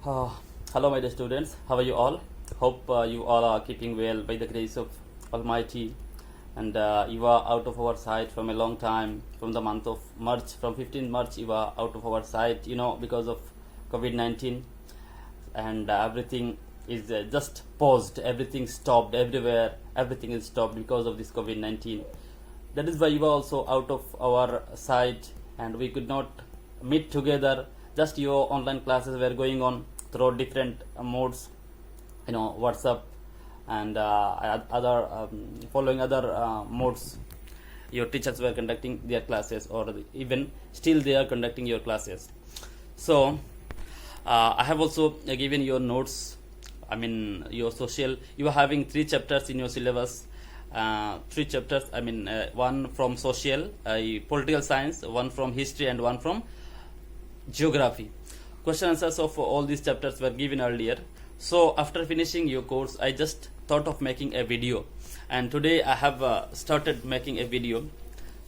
Uh, Hello, my dear students. How are you all? Hope you all are keeping well by the grace of Almighty. And you are out of our sight from a long time, from the month of March, from 15 March, you are out of our sight, because of COVID-19. And everything is just paused, everything stopped everywhere, everything is stopped because of this COVID-19. That is why you are also out of our sight, and we could not meet together. Just your online classes were going on through different modes, WhatsApp and other following other modes. Your teachers were conducting their classes, or even still they are conducting your classes. So I have also given your notes. Your social. You are having 3 chapters in your syllabus. 3 chapters. One from social, political science, one from history, and one from geography. Question answers of all these chapters were given earlier. So after finishing your course, I just thought of making a video, and today I have started making a video.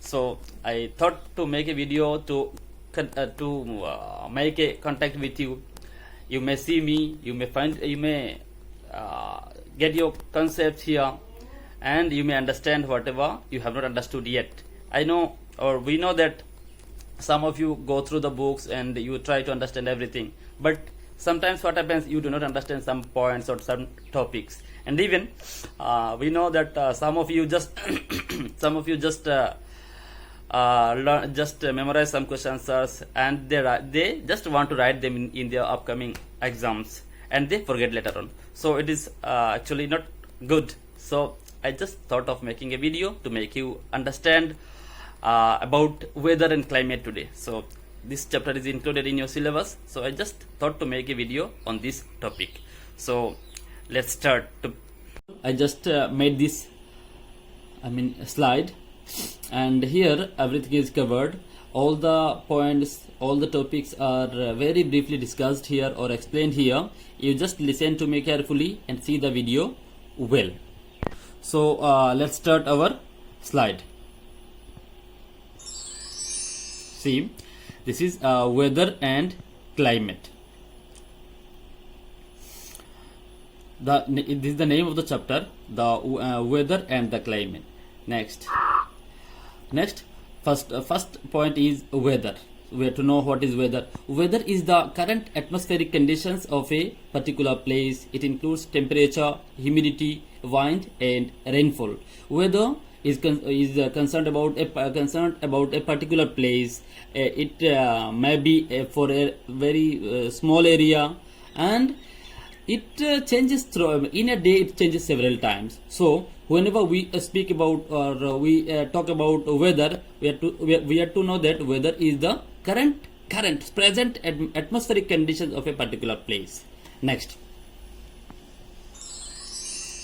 So I thought to make a video to make a contact with you. You may see me, you may get your concepts here, and you may understand whatever you have not understood yet. I know, or we know, that some of you go through the books and you try to understand everything, but sometimes what happens, you do not understand some points or some topics. And even we know that some of you just memorize some question answers, and they just want to write them in their upcoming exams, and they forget later on. So it is actually not good. So I just thought of making a video to make you understand about weather and climate today. So this chapter is included in your syllabus, so I just thought to make a video on this topic. So let's start. I just made this slide, and here everything is covered. All the points, all the topics are very briefly discussed here or explained here. You just listen to me carefully and see the video well. So let's start our slide. See, this is weather and climate. This is the name of the chapter, the weather and the climate. Next, first point is weather. We have to know what is weather. Weather is the current atmospheric conditions of a particular place. It includes temperature, humidity, wind, and rainfall. Weather is concerned about a particular place. It may be for a very small area, and it changes through in a day. It changes several times. So whenever we speak about or we talk about weather, we have to know that weather is the present atmospheric conditions of a particular place. Next,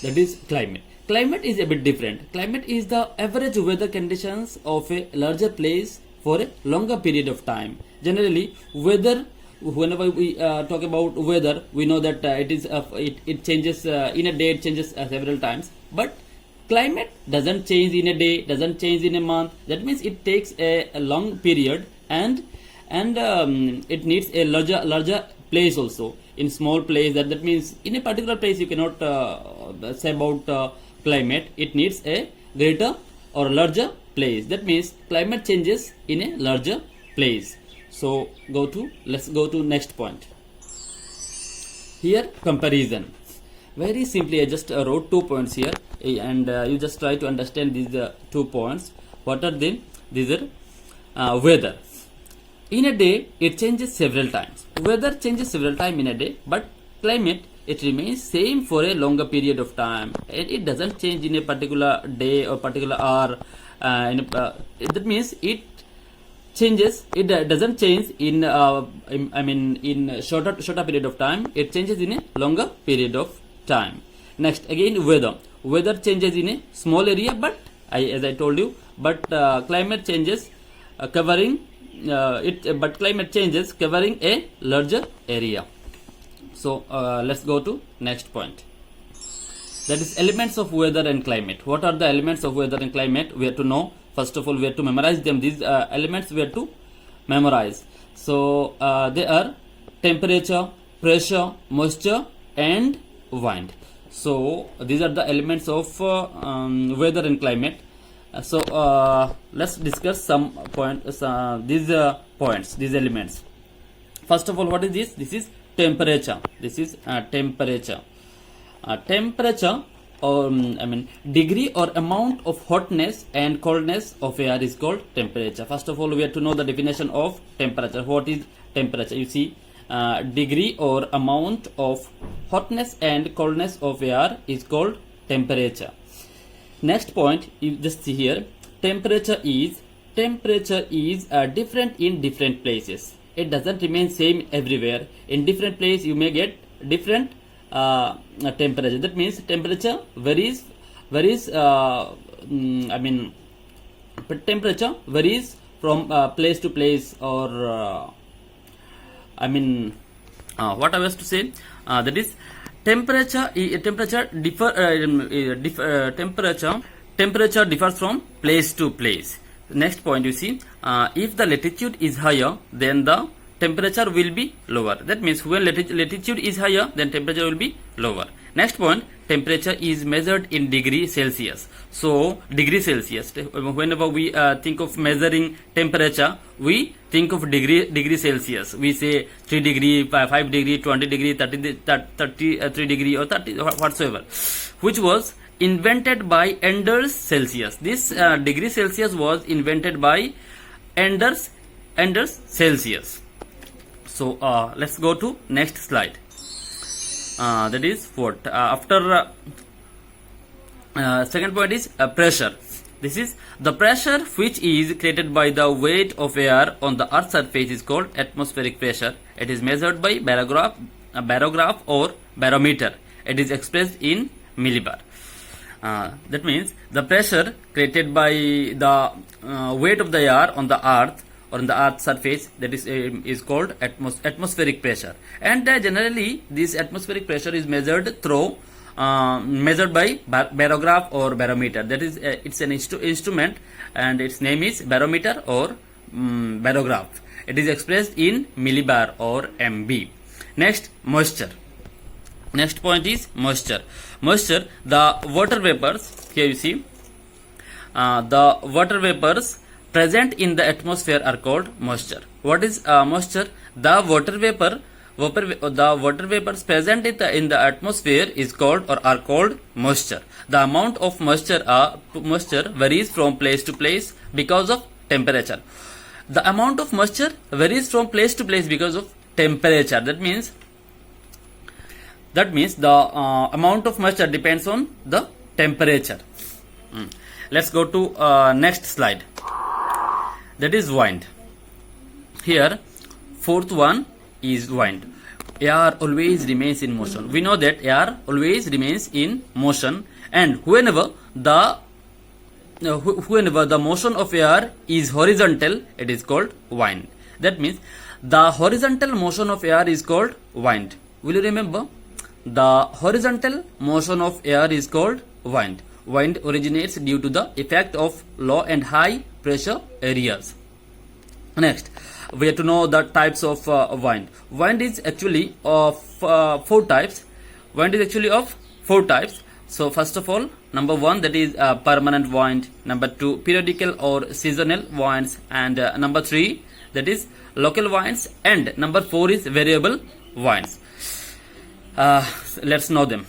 that is climate. Climate is a bit different. Climate is the average weather conditions of a larger place for a longer period of time. Generally, weather, whenever we talk about weather, we know that it changes in a day. It changes several times. But climate doesn't change in a day, doesn't change in a month. That means it takes a long period, and it needs a larger place also. In small place, that means in a particular place you cannot say about climate. It needs a greater or larger place. That means climate changes in a larger place. So let's go to next point. Here, comparison. Very simply, I just wrote 2 points here, and you just try to understand these 2 points. What are they? These are weather. In a day, it changes several times. Weather changes several times in a day, but climate, it remains same for a longer period of time, and it doesn't change in a particular day or particular hour. That means it changes. It doesn't change in in shorter period of time. It changes in a longer period of time. Next, again, weather changes in a small area, but as I told you, but climate changes covering climate changes covering a larger area. So let's go to next point. That is elements of weather and climate. What are the elements of weather and climate? We have to know. First of all, we have to memorize them. These elements we have to memorize. So they are temperature, pressure, moisture, and wind. So these are the elements of weather and climate. Let's discuss some points. These points, these elements. First of all, what is this? This is temperature. This is temperature. Temperature, or degree or amount of hotness and coldness of air is called temperature. First of all, we have to know the definition of temperature. What is temperature? You see, degree or amount of hotness and coldness of air is called temperature. Next point, you just see here, temperature is different in different places. It doesn't remain same everywhere. In different place you may get different temperature. That means temperature varies. Temperature varies from place to place, or what I was to say, that is temperature differs from place to place. Next point, you see, if the latitude is higher, then the temperature will be lower. That means when latitude is higher, then temperature will be lower. Next point, temperature is measured in degree Celsius. So degree Celsius, whenever we think of measuring temperature, we think of degree Celsius. We say 3 degree, 5 degree, 20 degree, 33 degree, or 30 whatsoever, which was invented by Anders Celsius. This degree Celsius was invented by Anders Celsius. So let's go to next slide. That is what after second point is pressure. This is the pressure which is created by the weight of air on the earth's surface is called atmospheric pressure. It is measured by barograph or barometer. It is expressed in millibar. That means the pressure created by the weight of the air on the earth or on the earth's surface, that is called atmospheric pressure. And generally this atmospheric pressure is measured through measured by barograph or barometer. That is it's an instrument, and its name is barometer or barograph. It is expressed in millibar or MB. Next, moisture. Next point is moisture. Moisture, the water vapors, here you see, the water vapors present in the atmosphere are called moisture. What is moisture? The water vapors present in the atmosphere is called or are called moisture. The amount of moisture varies from place to place because of temperature. The amount of moisture varies from place to place because of temperature. That means the amount of moisture depends on the temperature. Let's go to next slide. That is wind. Here, fourth one is wind. Air always remains in motion. We know that air always remains in motion, and whenever the motion of air is horizontal, it is called wind. That means the horizontal motion of air is called wind. Will you remember? The horizontal motion of air is called wind. Wind originates due to the effect of low and high pressure areas. Next, we have to know the types of wind. Wind is actually of 4 types. Wind is actually of 4 types. So first of all, number 1, that is permanent wind. Number 2, periodical or seasonal winds. And number 3, that is local winds. And number 4 is variable winds. Let's know them.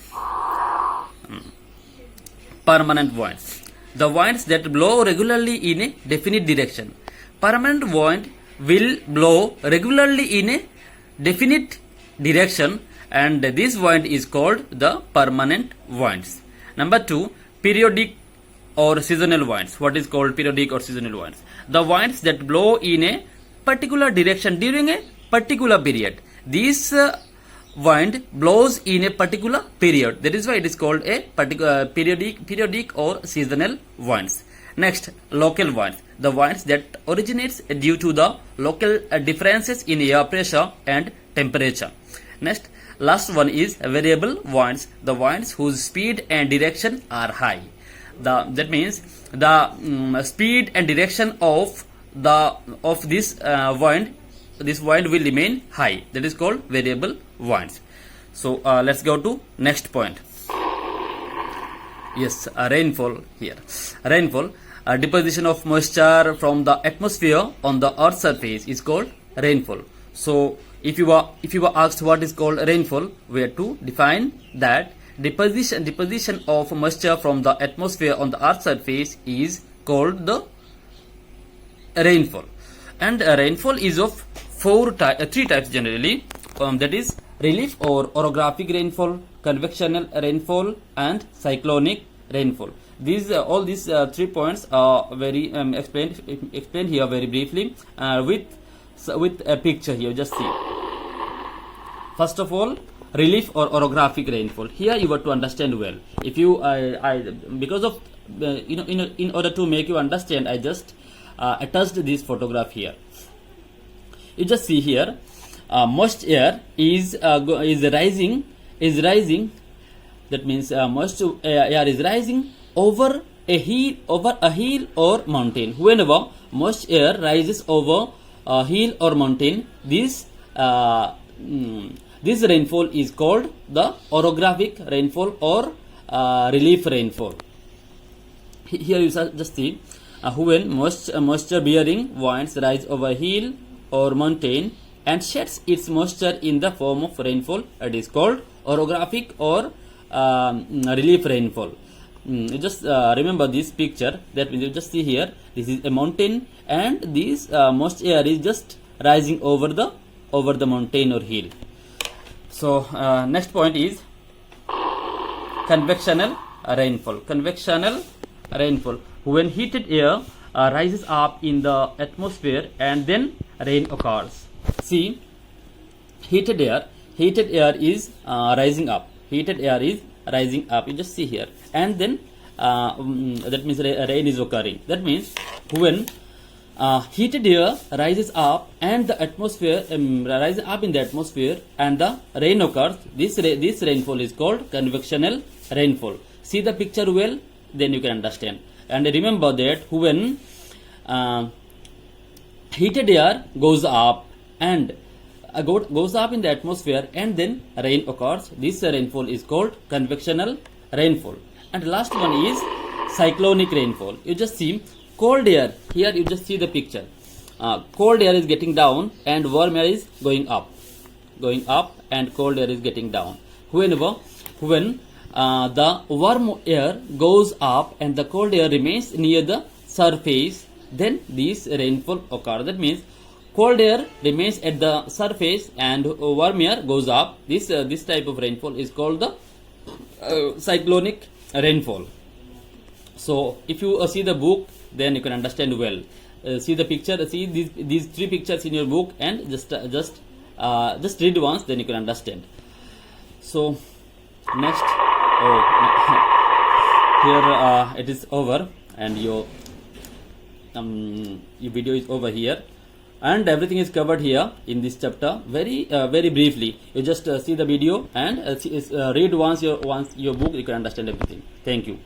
Permanent winds, the winds that blow regularly in a definite direction. Permanent wind will blow regularly in a definite direction, and this wind is called the permanent winds. Number 2, periodic or seasonal winds. What is called periodic or seasonal winds? The winds that blow in a particular direction during a particular period. This wind blows in a particular period. That is why it is called a periodic or seasonal winds. Next, local winds, the winds that originates due to the local differences in air pressure and temperature. Next, last one is variable winds, the winds whose speed and direction are high. That means the speed and direction of this wind this wind will remain high. That is called variable winds. So let's go to next point. Yes, rainfall here. Rainfall, deposition of moisture from the atmosphere on the earth's surface is called rainfall. So if you were asked what is called rainfall, we have to define that deposition of moisture from the atmosphere on the earth's surface is called the rainfall. And rainfall is of three types generally. That is relief or orographic rainfall, convectional rainfall, and cyclonic rainfall. These all these 3 points are very explained here very briefly with a picture here. Just see. First of all, relief or orographic rainfall. Here you have to understand well. If you because of in order to make you understand, I just attached this photograph here. You just see here. Moist air is rising. That means moist air is rising over a hill or mountain. Whenever moist air rises over a hill or mountain, this rainfall is called the orographic rainfall or relief rainfall. Here you just see when moisture bearing winds rise over a hill or mountain and sheds its moisture in the form of rainfall, it is called orographic or relief rainfall. You just remember this picture. That means you just see here, this is a mountain and this moist air is just rising over the mountain or hill. So next point is convectional rainfall. Convectional rainfall, when heated air rises up in the atmosphere and then rain occurs. See, heated air is rising up. Heated air is rising up. You just see here, and then that means rain is occurring. That means when heated air rises up and the atmosphere rises up in the atmosphere and the rain occurs, this rainfall is called convectional rainfall. See the picture well, then you can understand. And remember that when heated air goes up and goes up in the atmosphere and then rain occurs, this rainfall is called convectional rainfall. And last one is cyclonic rainfall. You just see cold air. Here you just see the picture. Cold air is getting down and warm air is going up, and cold air is getting down. When the warm air goes up and the cold air remains near the surface, then this rainfall occurs. That means cold air remains at the surface and warm air goes up. This type of rainfall is called the cyclonic rainfall. So if you see the book, then you can understand well. See the picture. See these three pictures in your book, and just read once, then you can understand. So next, here it is over, and your video is over here, and everything is covered here in this chapter very briefly. You just see the video and read once your book, you can understand everything. Thank you.